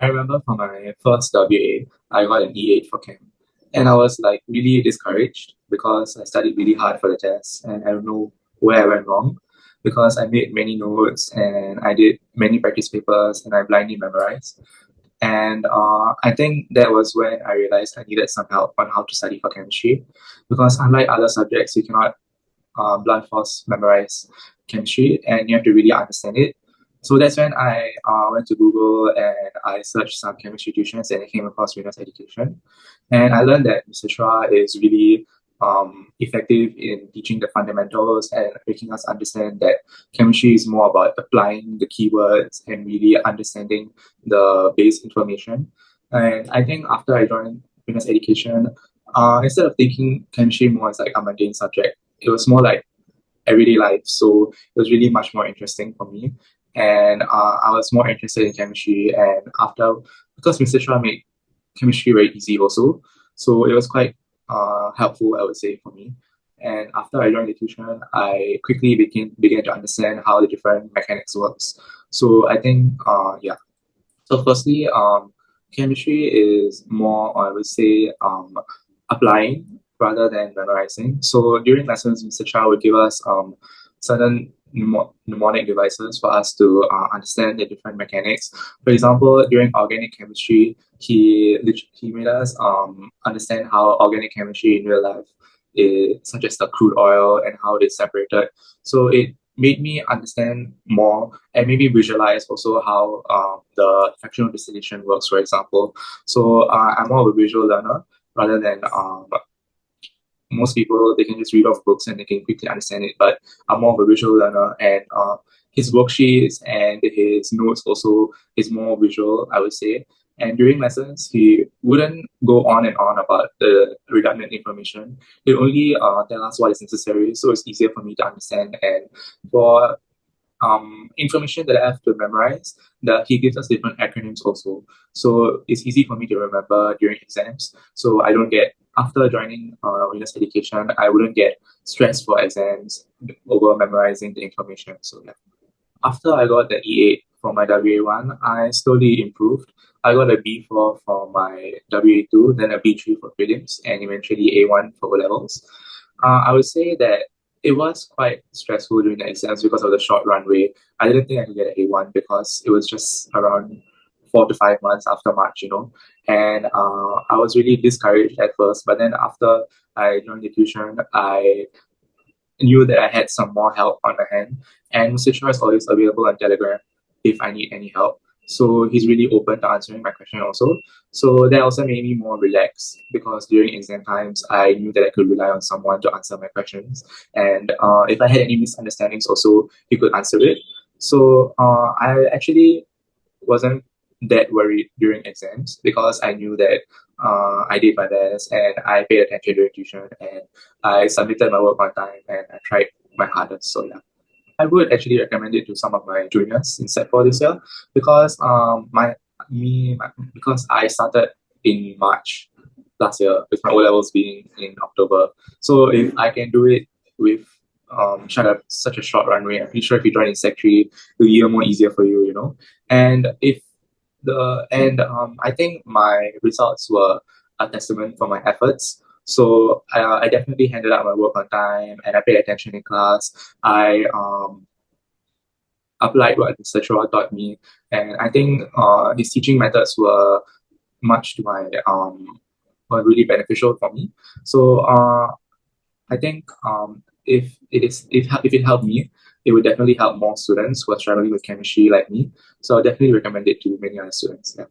I remember for my first WA, I got an E8 for Chem. And I was like really discouraged because I studied really hard for the test and I don't know where I went wrong because I made many notes and I did many practice papers and I blindly memorized. And I think that was when I realized I needed some help on how to study for chemistry because unlike other subjects, you cannot blunt force memorize chemistry and you have to really understand it. So that's when I went to Google and I searched some chemistry tuitions and I came across Winners Education. And I learned that Mr. Shah is really effective in teaching the fundamentals and making us understand that chemistry is more about applying the keywords and really understanding the base information. And I think after I joined Winners Education, instead of thinking chemistry more as like a mundane subject, it was more like everyday life. So it was really much more interesting for me. And I was more interested in chemistry. And after, because Mr. Shah made chemistry very easy also, so it was quite helpful, I would say, for me. And after I joined the tuition, I quickly began to understand how the different mechanics works. So I think, yeah. So firstly, chemistry is more, I would say, applying rather than memorizing. So during lessons, Mr. Chow would give us certain mnemonic devices for us to understand the different mechanics. For example, during organic chemistry, he made us understand how organic chemistry in real life is, such as the crude oil and how it's separated. So it made me understand more and maybe visualize also how the fractional distillation works, for example. So I'm more of a visual learner rather than most people. They can just read off books and they can quickly understand it, but I'm more of a visual learner, and his worksheets and his notes also is more visual, I would say. And during lessons, he wouldn't go on and on about the redundant information. He'd only tell us what is necessary, so it's easier for me to understand. And for information that I have to memorize, that he gives us different acronyms also. So it's easy for me to remember during exams. So I don't get, after joining Winners Education, I wouldn't get stressed for exams over memorizing the information. So yeah. After I got the E8 for my WA1, I slowly improved. I got a B4 for my WA2, then a B3 for prelims, and eventually A1 for O levels. I would say that it was quite stressful during the exams because of the short runway. I didn't think I could get an A1 because it was just around 4 to 5 months after March. And I was really discouraged at first, but then after I joined the tuition, I knew that I had some more help on my hand. And Mr. Shah is always available on Telegram if I need any help. So he's really open to answering my question also. So that also made me more relaxed because during exam times, I knew that I could rely on someone to answer my questions. And if I had any misunderstandings also, he could answer it. So I actually wasn't that worried during exams because I knew that I did my best and I paid attention during tuition and I submitted my work on time and I tried my hardest. So yeah. I would actually recommend it to some of my juniors in Set 4 this year because because I started in March last year with my O levels being in October. So if I can do it with such a short runway, I'm pretty sure if you join in Sec 3, it'll be even more easier for you. And I think my results were a testament for my efforts. So I definitely handed out my work on time and I paid attention in class. I applied what Mr. Chua taught me, and I think his teaching methods were much to my were really beneficial for me. So I think if it helped me, it would definitely help more students who are struggling with chemistry like me. So I definitely recommend it to many other students. Yeah.